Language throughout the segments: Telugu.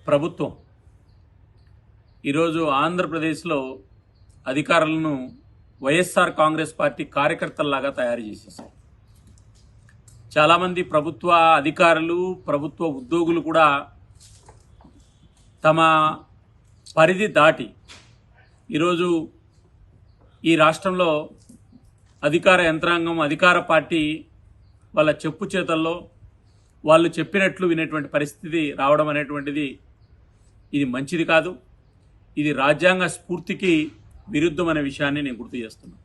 ప్రభుత్వం ఈరోజు ఆంధ్రప్రదేశ్లో అధికారులను వైఎస్ఆర్ కాంగ్రెస్ పార్టీ కార్యకర్తల్లాగా తయారు చేసేసారు. చాలామంది ప్రభుత్వ అధికారులు, ప్రభుత్వ ఉద్యోగులు కూడా తమ పరిధి దాటి ఈరోజు ఈ రాష్ట్రంలో అధికార యంత్రాంగం, అధికార పార్టీ వాళ్ళ చెప్పు చేతల్లో వాళ్ళు చెప్పినట్లు వినేటువంటి పరిస్థితి రావడం అనేటువంటిది ఇది మంచిది కాదు. ఇది రాజ్యాంగ స్ఫూర్తికి విరుద్ధం అనే విషయాన్ని నేను గుర్తు చేస్తున్నాను.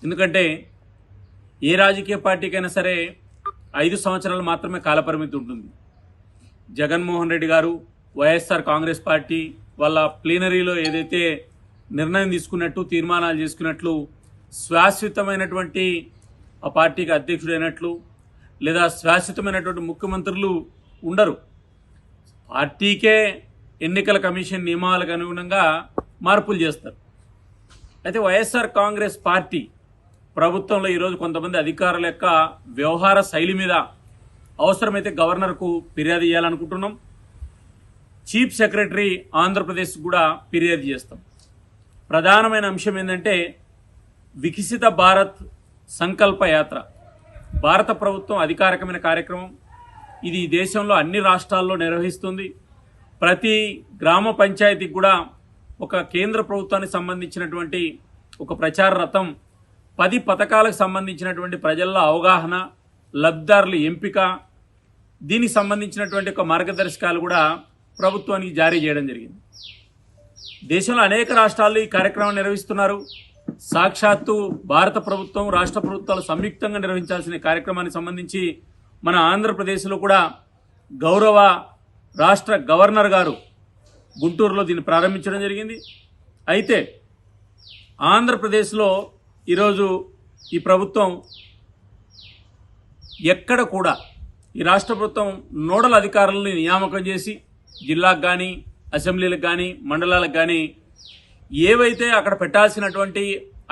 ఎందుకంటే ఏ రాజకీయ పార్టీకైనా సరే 5 సంవత్సరాలు మాత్రమే కాలపరిమితి ఉంటుంది. జగన్మోహన్ రెడ్డి గారు, వైఎస్ఆర్ కాంగ్రెస్ పార్టీ వాళ్ళ ప్లీనరీలో ఏదైతే నిర్ణయం తీసుకున్నట్టు, తీర్మానాలు చేసుకున్నట్లు శాశ్వతమైనటువంటి ఆ పార్టీకి అధ్యక్షుడైనట్లు లేదా శాశ్వతమైనటువంటి ముఖ్యమంత్రులు ఉండరు. పార్టీకే ఎన్నికల కమిషన్ నియమాలకు అనుగుణంగా మార్పులు చేస్తారు. అయితే వైఎస్ఆర్ కాంగ్రెస్ పార్టీ ప్రభుత్వంలో ఈరోజు కొంతమంది అధికారుల యొక్క వ్యవహార శైలి మీద అవసరమైతే గవర్నర్కు ఫిర్యాదు చేయాలనుకుంటున్నాం. చీఫ్ సెక్రటరీ ఆంధ్రప్రదేశ్ కూడా ఫిర్యాదు చేస్తాం. ప్రధానమైన అంశం ఏంటంటే వికసిత భారత్ సంకల్ప యాత్ర. భారత ప్రభుత్వం అధికారికమైన కార్యక్రమం. ఇది దేశంలో అన్ని రాష్ట్రాల్లో నిర్వహిస్తుంది. ప్రతి గ్రామ పంచాయతీకి కూడా ఒక కేంద్ర ప్రభుత్వానికి సంబంధించినటువంటి ఒక ప్రచార రథం, 10 పథకాలకు సంబంధించినటువంటి ప్రజల్లో అవగాహన, లబ్ధిదారుల ఎంపిక, దీనికి సంబంధించినటువంటి ఒక మార్గదర్శకాలు కూడా ప్రభుత్వానికి జారీ చేయడం జరిగింది. దేశంలో అనేక రాష్ట్రాల్లో ఈ కార్యక్రమం నిర్వహిస్తున్నారు. సాక్షాత్తు భారత ప్రభుత్వం, రాష్ట్ర ప్రభుత్వాలు సంయుక్తంగా నిర్వహించాల్సిన కార్యక్రమానికి సంబంధించి మన ఆంధ్రప్రదేశ్లో కూడా గౌరవ రాష్ట్ర గవర్నర్ గారు గుంటూరులో దీన్ని ప్రారంభించడం జరిగింది. అయితే ఆంధ్రప్రదేశ్లో ఈరోజు ఈ ప్రభుత్వం ఎక్కడ కూడా ఈ రాష్ట్ర ప్రభుత్వం నోడల్ అధికారులని నియామకం చేసి జిల్లాకు కానీ, అసెంబ్లీలకు కానీ, మండలాలకు కానీ ఏవైతే అక్కడ పెట్టాల్సినటువంటి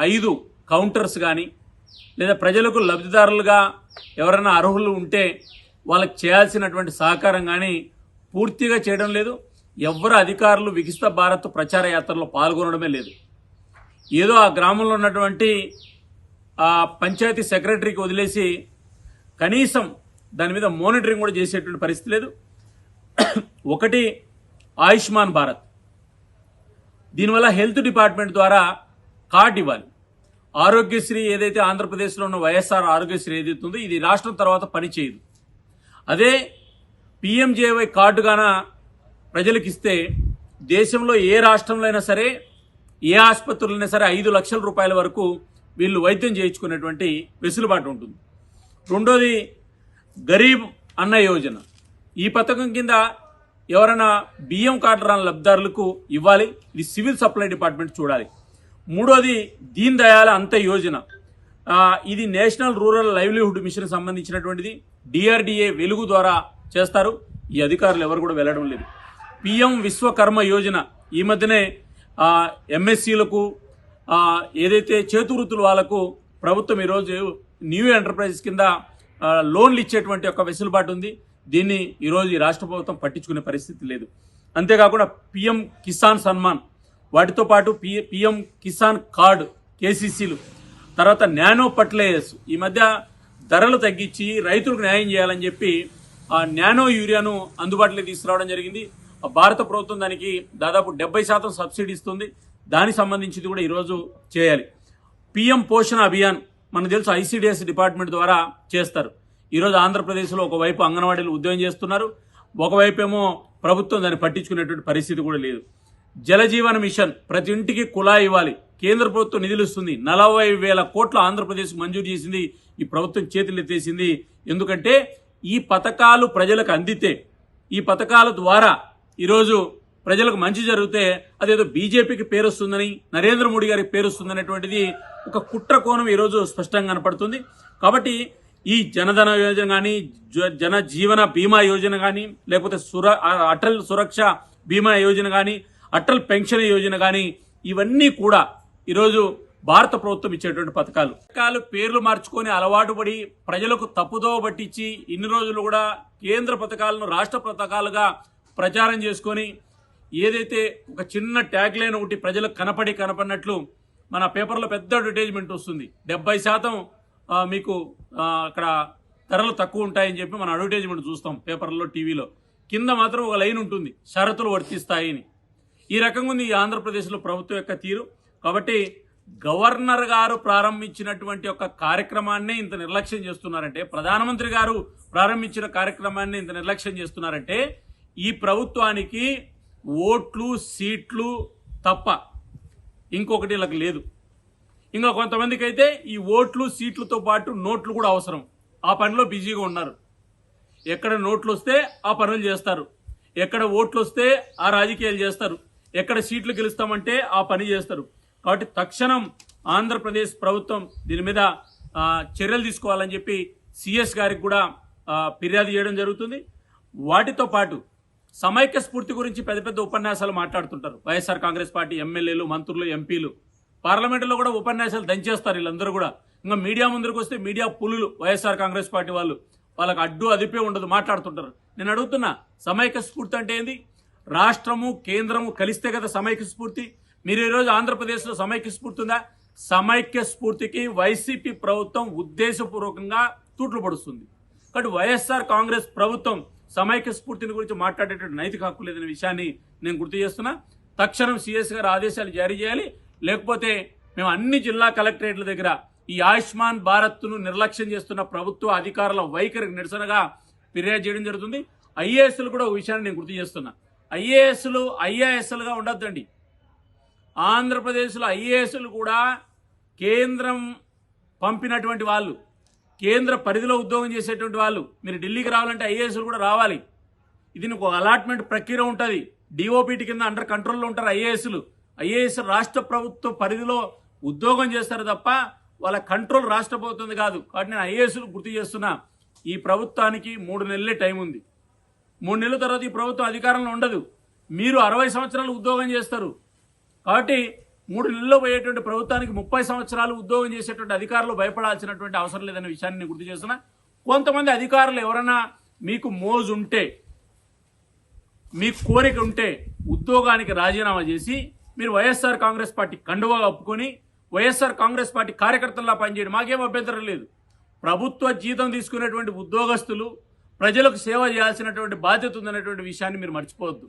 5 కౌంటర్స్ కానీ లేదా ప్రజలకు లబ్ధిదారులుగా ఎవరైనా అర్హులు ఉంటే వాళ్ళకి చేయాల్సినటువంటి సహకారం కానీ పూర్తిగా చేయడం లేదు. ఎవరు అధికారులు వికసిత భారత్ ప్రచార యాత్రలో పాల్గొనడమే లేదు. ఏదో ఆ గ్రామంలో ఉన్నటువంటి ఆ పంచాయతీ సెక్రటరీకి వదిలేసి కనీసం దాని మీద మానిటరింగ్ కూడా చేసేటువంటి పరిస్థితి లేదు. ఒకటి ఆయుష్మాన్ భారత్, దీనివల్ల హెల్త్ డిపార్ట్మెంట్ ద్వారా కార్డు ఇవ్వాలి. ఆరోగ్యశ్రీ ఏదైతే ఆంధ్రప్రదేశ్లో ఉన్న వైఎస్ఆర్ ఆరోగ్యశ్రీ ఏదైతే ఉందో ఇది రాష్ట్రం తర్వాత పనిచేయదు. అదే పిఎంజేవై కార్డుగాన ప్రజలకు ఇస్తే దేశంలో ఏ రాష్ట్రంలో అయినా సరే, ఏ ఆసుపత్రులైనా సరే 5 లక్షల రూపాయల వరకు వీళ్ళు వైద్యం చేయించుకునేటువంటి వెసులుబాటు ఉంటుంది. రెండోది గరీబ్ అన్న యోజన. ఈ పథకం కింద ఎవరైనా బియ్యం కార్డు రాని లబ్ధిదారులకు ఇవ్వాలి. ఇది సివిల్ సప్లై డిపార్ట్మెంట్ చూడాలి. మూడోది దీన్ దయాళ్ అంత్య యోజన. ఇది నేషనల్ రూరల్ లైవ్లీహుడ్ మిషన్ సంబంధించినటువంటిది. డిఆర్డిఏ వెలుగు ద్వారా చేస్తారు. ఈ అధికారులు ఎవరు కూడా వెళ్ళడం లేదు. పిఎం విశ్వకర్మ యోజన, ఈ మధ్యనే ఎంఎస్సీలకు ఏదైతే చేతివృత్తులు వాళ్లకు ప్రభుత్వం ఈరోజు న్యూ ఎంటర్ప్రైజెస్ కింద లోన్లు ఇచ్చేటువంటి ఒక వెసులుబాటు ఉంది. దీన్ని ఈరోజు ఈ రాష్ట్ర ప్రభుత్వం పట్టించుకునే పరిస్థితి లేదు. అంతేకాకుండా పిఎం కిసాన్ సన్మాన్, వాటితో పాటు పిఎం కిసాన్ కార్డు, కేసీసీలు, తర్వాత నానో ఫర్టిలైజర్స్ ఈ మధ్య ధరలు తగ్గించి రైతులకు న్యాయం చేయాలని చెప్పి ఆ నానో యూరియాను అందుబాటులోకి తీసుకురావడం జరిగింది. భారత ప్రభుత్వం దానికి దాదాపు 70% సబ్సిడీ ఇస్తుంది. దానికి సంబంధించింది కూడా ఈరోజు చేయాలి. పిఎం పోషణ అభియాన్ మనకు తెలుసు ఐసిడిఎస్ డిపార్ట్మెంట్ ద్వారా చేస్తారు. ఈరోజు ఆంధ్రప్రదేశ్లో ఒకవైపు అంగన్వాడీలు ఉద్యోగం చేస్తున్నారు, ఒకవైపు ఏమో ప్రభుత్వం దాన్ని పట్టించుకునేటువంటి పరిస్థితి కూడా లేదు. జలజీవన మిషన్, ప్రతి ఇంటికి కుళాయి ఇవ్వాలి. కేంద్ర ప్రభుత్వం నిధులు ఇస్తుంది. 40,000 కోట్లు ఆంధ్రప్రదేశ్ మంజూరు చేసింది. ఈ ప్రభుత్వం చేతులు ఎత్తేసింది. ఎందుకంటే ఈ పథకాలు ప్రజలకు అందితే, ఈ పథకాల ద్వారా ఈరోజు ప్రజలకు మంచి జరిగితే అదేదో బీజేపీకి పేరు వస్తుందని, నరేంద్ర మోడీ గారికి పేరు వస్తుందనేటువంటిది ఒక కుట్ర కోణం ఈరోజు స్పష్టంగా కనపడుతుంది. కాబట్టి ఈ జనధన యోజన కానీ, జన జీవన బీమా యోజన కానీ, లేకపోతే అటల్ సురక్ష బీమా యోజన కానీ, అటల్ పెన్షన్ యోజన కానీ, ఇవన్నీ కూడా ఈరోజు భారత ప్రభుత్వం ఇచ్చేటువంటి పథకాలు పేర్లు మార్చుకొని అలవాటు పడి ప్రజలకు తప్పుదోవ పట్టించి ఇన్ని రోజులు కూడా కేంద్ర పథకాలను రాష్ట్ర పథకాలుగా ప్రచారం చేసుకొని ఏదైతే ఒక చిన్న ట్యాగ్ లైన్ ఒకటి ప్రజలకు కనపడినట్లు మన పేపర్లో పెద్ద అడ్వర్టైజ్మెంట్ వస్తుంది, 70% మీకు అక్కడ ధరలు తక్కువ ఉంటాయని చెప్పి మన అడ్వర్టైజ్మెంట్ చూస్తాం పేపర్లో, టీవీలో. కింద మాత్రం ఒక లైన్ ఉంటుంది, షరతులు వర్తిస్తాయని. ఈ రకంగా ఉంది ఈ ఆంధ్రప్రదేశ్లో ప్రభుత్వం యొక్క తీరు. కాబట్టి గవర్నర్ గారు ప్రారంభించినటువంటి ఒక కార్యక్రమాన్ని ఇంత నిర్లక్ష్యం చేస్తున్నారంటే, ప్రధానమంత్రి గారు ప్రారంభించిన కార్యక్రమాన్ని ఇంత నిర్లక్ష్యం చేస్తున్నారంటే, ఈ ప్రభుత్వానికి ఓట్లు సీట్లు తప్ప ఇంకొకటి ఇలా లేదు. ఇంకా కొంతమందికి అయితే ఈ ఓట్లు సీట్లతో పాటు నోట్లు కూడా అవసరం. ఆ పనిలో బిజీగా ఉన్నారు. ఎక్కడ నోట్లు వస్తే ఆ పనులు చేస్తారు, ఎక్కడ ఓట్లు వస్తే ఆ రాజకీయాలు చేస్తారు, ఎక్కడ సీట్లు గెలుస్తామంటే ఆ పని చేస్తారు. కాబట్టి తక్షణం ఆంధ్రప్రదేశ్ ప్రభుత్వం దీని మీద చర్యలు తీసుకోవాలని చెప్పి సిఎస్ గారికి కూడా ఫిర్యాదు చేయడం జరుగుతుంది. వాటితో పాటు సమైక్య స్ఫూర్తి గురించి పెద్ద పెద్ద ఉపన్యాసాలు మాట్లాడుతుంటారు వైఎస్ఆర్ కాంగ్రెస్ పార్టీ ఎమ్మెల్యేలు, మంత్రులు, ఎంపీలు. పార్లమెంటులో కూడా ఉపన్యాసాలు దంచేస్తారు వీళ్ళందరూ కూడా. ఇంకా మీడియా ముందరకు వస్తే మీడియా పులులు వైఎస్ఆర్ కాంగ్రెస్ పార్టీ వాళ్ళకి అడ్డు అదిపే ఉండదు, మాట్లాడుతుంటారు. నేను అడుగుతున్నా, సమైక్య స్ఫూర్తి అంటే ఏంది? రాష్ట్రము కేంద్రము కలిస్తే కదా సమైక్య స్ఫూర్తి. మీరు ఈరోజు ఆంధ్రప్రదేశ్లో సమైక్య స్ఫూర్తి ఉందా? సమైక్య స్ఫూర్తికి వైసీపీ ప్రభుత్వం ఉద్దేశపూర్వకంగా తూట్లు పడుస్తుంది. కాబట్టి వైఎస్ఆర్ కాంగ్రెస్ ప్రభుత్వం సమైక్య స్ఫూర్తిని గురించి మాట్లాడేటువంటి నైతిక హక్కు లేదనే విషయాన్ని నేను గుర్తు చేస్తున్నా. తక్షణం సిఎస్ గారు ఆదేశాలు జారీ చేయాలి. లేకపోతే మేము అన్ని జిల్లా కలెక్టరేట్ల దగ్గర ఈ ఆయుష్మాన్ భారత్ను నిర్లక్ష్యం చేస్తున్న ప్రభుత్వ అధికారుల వైఖరికి నిరసనగా ఫిర్యాదు చేయడం జరుగుతుంది. ఐఏఎస్లు కూడా ఒక విషయాన్ని నేను గుర్తు చేస్తున్నా. ఐఏఎస్లుగా ఉండొద్దండి. ఆంధ్రప్రదేశ్లో ఐఏఎస్లు కూడా కేంద్రం పంపినటువంటి వాళ్ళు, కేంద్ర పరిధిలో ఉద్యోగం చేసేటువంటి వాళ్ళు. మీరు ఢిల్లీకి రావాలంటే ఐఏఎస్లు కూడా రావాలి. ఇది ఒక అలాట్మెంట్ ప్రక్రియ ఉంటుంది. డిఓపిటి కింద అండర్ కంట్రోల్లో ఉంటారు ఐఏఎస్లు. ఐఏఎస్ రాష్ట్ర ప్రభుత్వ పరిధిలో ఉద్యోగం చేస్తారు తప్ప వాళ్ళ కంట్రోల్ రాష్ట్ర ప్రభుత్వం కాదు. కాబట్టి నేను ఐఏఎస్లు గుర్తు చేస్తున్నా, ఈ ప్రభుత్వానికి 3 నెలలే టైం ఉంది. 3 నెలల తర్వాత ఈ ప్రభుత్వం అధికారంలో ఉండదు. మీరు 60 సంవత్సరాలు ఉద్యోగం చేస్తారు. కాబట్టి 3 నెలల్లో పోయేటువంటి ప్రభుత్వానికి 30 సంవత్సరాలు ఉద్యోగం చేసేటువంటి అధికారులు భయపడాల్సినటువంటి అవసరం లేదనే విషయాన్ని నేను గుర్తు చేస్తున్నా. కొంతమంది అధికారులు ఎవరైనా మీకు మోజు ఉంటే, మీకు కోరిక ఉంటే ఉద్యోగానికి రాజీనామా చేసి మీరు వైఎస్ఆర్ కాంగ్రెస్ పార్టీ కండువా కప్పుకొని వైఎస్ఆర్ కాంగ్రెస్ పార్టీ కార్యకర్తల్లా పనిచేయడం మాకేం అభ్యంతరం లేదు. ప్రభుత్వ జీతం తీసుకునేటువంటి ఉద్యోగస్తులు ప్రజలకు సేవ చేయాల్సినటువంటి బాధ్యత ఉందనేటువంటి విషయాన్ని మీరు మర్చిపోవద్దు.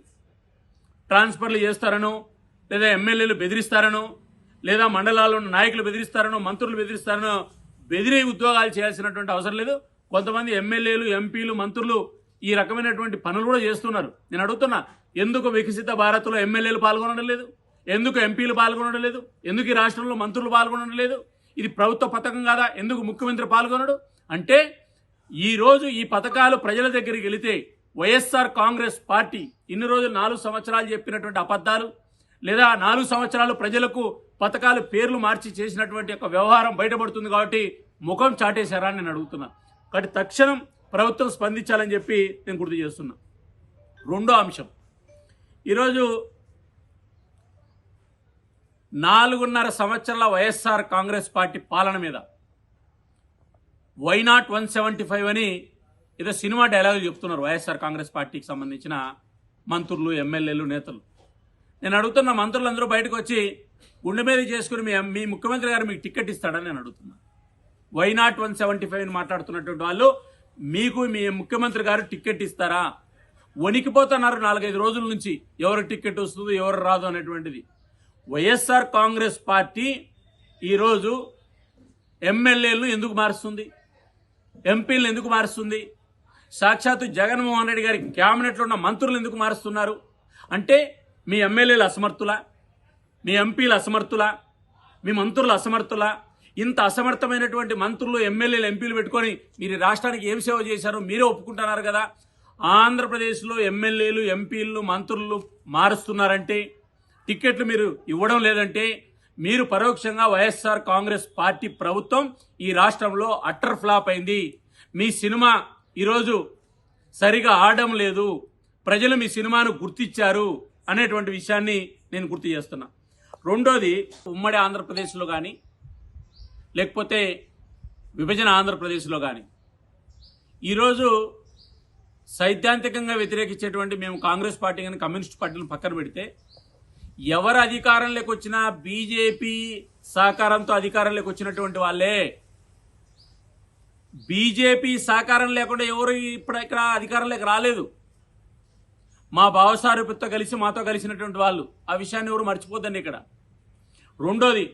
ట్రాన్స్ఫర్లు చేస్తారనో, లేదా ఎమ్మెల్యేలు బెదిరిస్తారనో, లేదా మండలాల్లో నాయకులు బెదిరిస్తారనో, మంత్రులు బెదిరిస్తారనో బెదిరి ఉద్యోగాలు చేయాల్సినటువంటి అవసరం లేదు. కొంతమంది ఎమ్మెల్యేలు, ఎంపీలు, మంత్రులు ఈ రకమైనటువంటి పనులు కూడా చేస్తున్నారు. నేను అడుగుతున్నా, ఎందుకు వికసిత భారత్లో ఎమ్మెల్యేలు పాల్గొనడం లేదు? ఎందుకు ఎంపీలు పాల్గొనడం లేదు? ఎందుకు ఈ రాష్ట్రంలో మంత్రులు పాల్గొనడం లేదు? ఇది ప్రభుత్వ పథకం కాదా? ఎందుకు ముఖ్యమంత్రి పాల్గొనడు? అంటే ఈరోజు ఈ పథకాలు ప్రజల దగ్గరికి వెళితే వైఎస్ఆర్ కాంగ్రెస్ పార్టీ ఇన్ని రోజులు 4 సంవత్సరాలు చెప్పినటువంటి అబద్ధాలు, లేదా 4 సంవత్సరాలు ప్రజలకు పథకాలు పేర్లు మార్చి చేసినటువంటి ఒక వ్యవహారం బయటపడుతుంది. కాబట్టి ముఖం చాటేశారా అని నేను అడుగుతున్నా. కాబట్టి తక్షణం ప్రభుత్వం స్పందించాలని చెప్పి నేను గుర్తు చేస్తున్నా. రెండో అంశం, ఈరోజు 4.5 సంవత్సరాల వైఎస్ఆర్ కాంగ్రెస్ పార్టీ పాలన మీద వైనాట్ 175 అని ఏదో సినిమా డైలాగులు చెప్తున్నారు వైఎస్ఆర్ కాంగ్రెస్ పార్టీకి సంబంధించిన మంత్రులు, ఎమ్మెల్యేలు, నేతలు. నేను అడుగుతున్న, మంత్రులందరూ బయటకు వచ్చి గుండె మీద చేసుకుని మీ ముఖ్యమంత్రి గారు మీకు టికెట్ ఇస్తాడని నేను అడుగుతున్నా. వైనాట్ 175 అని మాట్లాడుతున్నటువంటి వాళ్ళు మీకు మీ ముఖ్యమంత్రి గారు టికెట్ ఇస్తారా? వణికిపోతున్నారు 4-5 రోజుల నుంచి, ఎవరు టికెట్ వస్తుందో ఎవరు రాదు అనేటువంటిది. వైఎస్ఆర్ కాంగ్రెస్ పార్టీ ఈరోజు ఎమ్మెల్యేలను ఎందుకు మారుస్తుంది? ఎంపీలను ఎందుకు మారుస్తుంది? సాక్షాత్తు జగన్మోహన్ రెడ్డి గారి క్యాబినెట్లో ఉన్న మంత్రులు ఎందుకు మారుస్తున్నారు? అంటే మీ ఎమ్మెల్యేలు అసమర్థులా? మీ ఎంపీలు అసమర్థులా? మీ మంత్రులు అసమర్థులా? ఇంత అసమర్థమైనటువంటి మంత్రులు, ఎమ్మెల్యేలు, ఎంపీలు పెట్టుకొని మీరు రాష్ట్రానికి ఏం సేవ చేశారో మీరే ఒప్పుకుంటున్నారు కదా. ఆంధ్రప్రదేశ్లో ఎమ్మెల్యేలు, ఎంపీలు, మంత్రులు మారుస్తున్నారంటే, టికెట్లు మీరు ఇవ్వడం లేదంటే మీరు పరోక్షంగా వైఎస్ఆర్ కాంగ్రెస్ పార్టీ ప్రభుత్వం ఈ రాష్ట్రంలో అట్టర్ ఫ్లాప్ అయింది. మీ సినిమా ఈరోజు సరిగా ఆడడం లేదు, ప్రజలు మీ సినిమాను గుర్తించారు అనేటువంటి విషయాన్ని నేను గుర్తు చేస్తున్నా. రెండోది, ఉమ్మడి ఆంధ్రప్రదేశ్లో కానీ లేకపోతే విభజన ఆంధ్రప్రదేశ్లో కానీ ఈరోజు సైద్ధాంతికంగా వ్యతిరేకించేటువంటి మేము కాంగ్రెస్ పార్టీ కానీ కమ్యూనిస్ట్ పార్టీలను పక్కన పెడితే ఎవరు అధికారంలోకి వచ్చినా బీజేపీ సహకారంతో అధికారంలోకి వచ్చినటువంటి వాళ్ళే. బీజేపీ సహకారం లేకుండా ఎవరు ఇప్పుడు ఇక్కడ అధికారంలోకి రాలేదు. మా భావసారూపితో కలిసి మాతో కలిసినటువంటి వాళ్ళు. ఆ విషయాన్ని ఎవరు మర్చిపోద్దండి ఇక్కడ. రెండోది,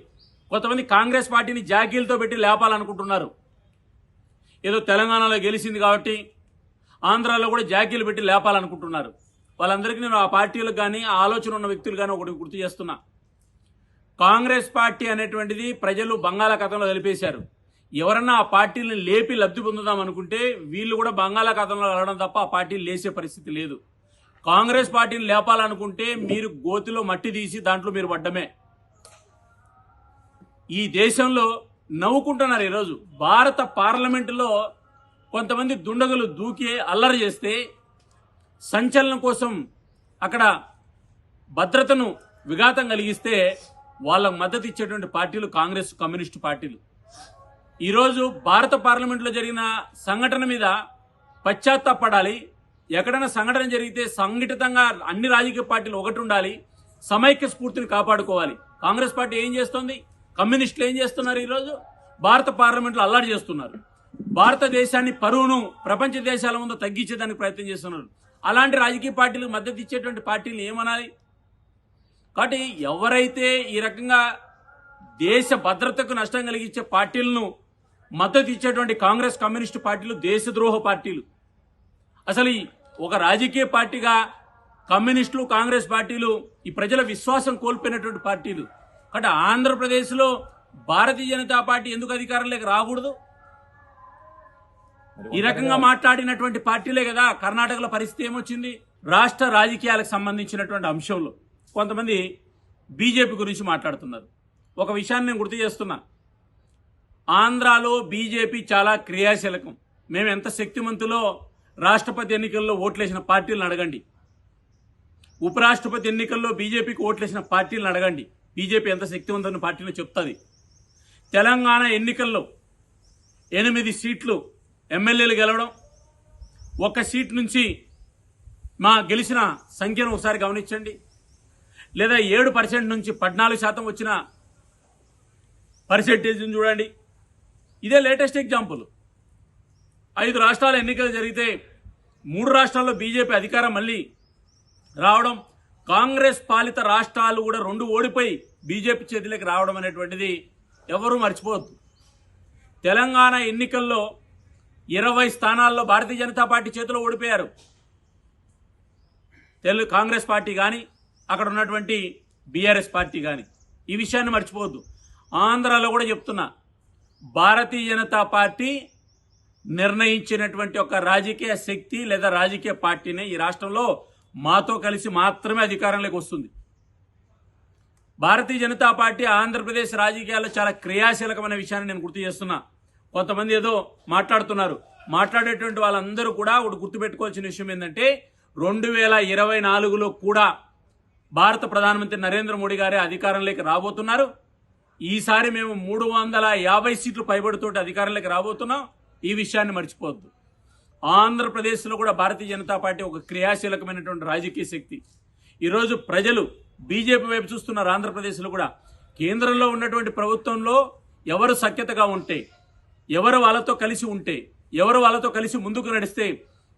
కొంతమంది కాంగ్రెస్ పార్టీని జాకీలతో పెట్టి లేపాలనుకుంటున్నారు. ఏదో తెలంగాణలో గెలిచింది కాబట్టి ఆంధ్రాలో కూడా జాకీలు పెట్టి లేపాలనుకుంటున్నారు. వాళ్ళందరికీ నేను ఆ పార్టీలకు కానీ ఆ ఆలోచన ఉన్న వ్యక్తులు కానీ ఒకటి గుర్తు చేస్తున్నా. కాంగ్రెస్ పార్టీ అనేటువంటిది ప్రజలు బంగాళాఖాతంలో కలిపేశారు. ఎవరన్నా ఆ పార్టీలను లేపి లబ్ధి పొందుదాం అనుకుంటే వీళ్ళు కూడా బంగాళాఖాతంలో వెళ్ళడం తప్ప ఆ పార్టీలు లేసే పరిస్థితి లేదు. కాంగ్రెస్ పార్టీని లేపాలనుకుంటే మీరు గోతిలో మట్టి తీసి దాంట్లో మీరు పడ్డమే. ఈ దేశంలో నవ్వుకుంటున్నారు. ఈరోజు భారత పార్లమెంటులో కొంతమంది దుండగులు దూకి అల్లరి చేస్తే సంచలనం కోసం అక్కడ భద్రతను విఘాతం కలిగిస్తే వాళ్ళకు మద్దతు ఇచ్చేటువంటి పార్టీలు కాంగ్రెస్, కమ్యూనిస్టు పార్టీలు. ఈరోజు భారత పార్లమెంట్లో జరిగిన సంఘటన మీద పశ్చాత్తాపడాలి. ఎక్కడైనా సంఘటన జరిగితే సంఘటితంగా అన్ని రాజకీయ పార్టీలు ఒకటి ఉండాలి, సమైక్య స్ఫూర్తిని కాపాడుకోవాలి. కాంగ్రెస్ పార్టీ ఏం చేస్తోంది? కమ్యూనిస్టులు ఏం చేస్తున్నారు? ఈరోజు భారత పార్లమెంట్లో అల్లరి చేస్తున్నారు. భారతదేశాన్ని పరువును ప్రపంచ దేశాల ముందు తగ్గించేదానికి ప్రయత్నం చేస్తున్నారు. అలాంటి రాజకీయ పార్టీలకు మద్దతు ఇచ్చేటువంటి పార్టీలు ఏమనాలి? కాబట్టి ఎవరైతే ఈ రకంగా దేశ భద్రతకు నష్టం కలిగించే పార్టీలను మద్దతు ఇచ్చేటువంటి కాంగ్రెస్, కమ్యూనిస్టు పార్టీలు దేశద్రోహ పార్టీలు. అసలు ఒక రాజకీయ పార్టీగా కమ్యూనిస్టులు, కాంగ్రెస్ పార్టీలు ఈ ప్రజల విశ్వాసం కోల్పోయినటువంటి పార్టీలు. కాబట్టి ఆంధ్రప్రదేశ్లో భారతీయ జనతా పార్టీ ఎందుకు అధికారంలోకి రాకూడదు? ఈ రకంగా మాట్లాడినటువంటి పార్టీలే కదా. కర్ణాటకలో పరిస్థితి ఏమొచ్చింది? రాష్ట్ర రాజకీయాలకు సంబంధించినటువంటి అంశంలో కొంతమంది బీజేపీ గురించి మాట్లాడుతున్నారు. ఒక విషయాన్ని నేను గుర్తు చేస్తున్నా. ఆంధ్రాలో బీజేపీ చాలా క్రియాశీలకం. మేము ఎంత శక్తిమంతులో రాష్ట్రపతి ఎన్నికల్లో ఓట్లేసిన పార్టీలను అడగండి. ఉపరాష్ట్రపతి ఎన్నికల్లో బీజేపీకి ఓట్లేసిన పార్టీలను అడగండి. బీజేపీ ఎంత శక్తివంతమైన పార్టీలో చెప్తుంది. తెలంగాణ ఎన్నికల్లో 8 సీట్లు ఎమ్మెల్యేలు గెలవడం, 1 సీట్ నుంచి మా గెలిచిన సంఖ్యను ఒకసారి గమనించండి. లేదా 7% నుంచి 14% వచ్చిన పర్సెంటేజ్ని చూడండి. ఇదే లేటెస్ట్ ఎగ్జాంపుల్. 5 రాష్ట్రాల ఎన్నికలు జరిగితే 3 రాష్ట్రాల్లో బీజేపీ అధికారం మళ్ళీ రావడం, కాంగ్రెస్ పాలిత రాష్ట్రాలు కూడా 2 ఓడిపోయి బీజేపీ చేతిలోకి రావడం అనేటువంటిది ఎవరూ మర్చిపోవద్దు. తెలంగాణ ఎన్నికల్లో 20 స్థానాల్లో భారతీయ జనతా పార్టీ చేతిలో ఓడిపోయారు. కాంగ్రెస్ పార్టీ కానీ అక్కడ ఉన్నటువంటి బీఆర్ఎస్ పార్టీ కానీ. ఈ విషయాన్ని మర్చిపోవద్దు. ఆంధ్రాలో కూడా చెప్తున్నా, భారతీయ జనతా పార్టీ నిర్ణయించినటువంటి ఒక రాజకీయ శక్తి లేదా రాజకీయ పార్టీనే ఈ రాష్ట్రంలో మాతో కలిసి మాత్రమే అధికారంలోకి వస్తుంది. భారతీయ జనతా పార్టీ ఆంధ్రప్రదేశ్ రాజకీయాల్లో చాలా క్రియాశీలకమైన విషయాన్ని నేను గుర్తు చేస్తున్నా. కొంతమంది ఏదో మాట్లాడుతున్నారు. మాట్లాడేటువంటి వాళ్ళందరూ కూడా ఒకటి గుర్తుపెట్టుకోవాల్సిన విషయం ఏంటంటే 2024లో కూడా భారత ప్రధానమంత్రి నరేంద్ర మోడీ గారే అధికారంలోకి రాబోతున్నారు. ఈసారి మేము 350 సీట్లు పైబడితోటి అధికారంలోకి రాబోతున్నాం. ఈ విషయాన్ని మర్చిపోవద్దు. ఆంధ్రప్రదేశ్లో కూడా భారతీయ జనతా పార్టీ ఒక క్రియాశీలకమైనటువంటి రాజకీయ శక్తి. ఈరోజు ప్రజలు బీజేపీ వైపు చూస్తున్నారు. ఆంధ్రప్రదేశ్లో కూడా కేంద్రంలో ఉన్నటువంటి ప్రభుత్వంలో ఎవరు సఖ్యతగా ఉంటే, ఎవరు వాళ్ళతో కలిసి ఉంటే, ఎవరు వాళ్ళతో కలిసి ముందుకు నడిస్తే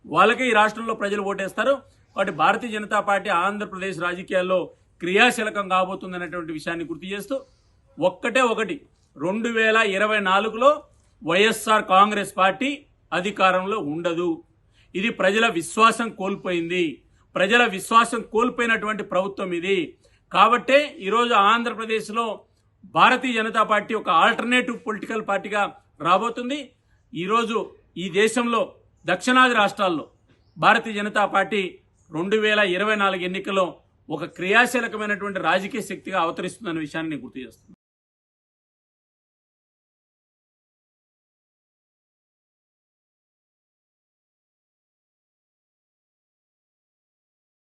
వాళ్ళకే ఈ రాష్ట్రంలో ప్రజలు ఓటేస్తారు. కాబట్టి భారతీయ జనతా పార్టీ ఆంధ్రప్రదేశ్ రాజకీయాల్లో క్రియాశీలకం కాబోతుంది అనేటువంటి విషయాన్ని గుర్తు చేస్తూ ఒకటి 2024లో వైఎస్ఆర్ కాంగ్రెస్ పార్టీ అధికారంలో ఉండదు. ఇది ప్రజల విశ్వాసం కోల్పోయింది. ప్రజల విశ్వాసం కోల్పోయినటువంటి ప్రభుత్వం ఇది. కాబట్టే ఈరోజు ఆంధ్రప్రదేశ్లో భారతీయ జనతా పార్టీ ఒక ఆల్టర్నేటివ్ పొలిటికల్ పార్టీగా రాబోతుంది. ఈరోజు ఈ దేశంలో దక్షిణాది రాష్ట్రాల్లో భారతీయ జనతా పార్టీ 2024 ఎన్నికల్లో ఒక క్రియాశీలకమైనటువంటి రాజకీయ శక్తిగా అవతరిస్తుందనే విషయాన్ని నేను గుర్తు చేస్తున్నాను.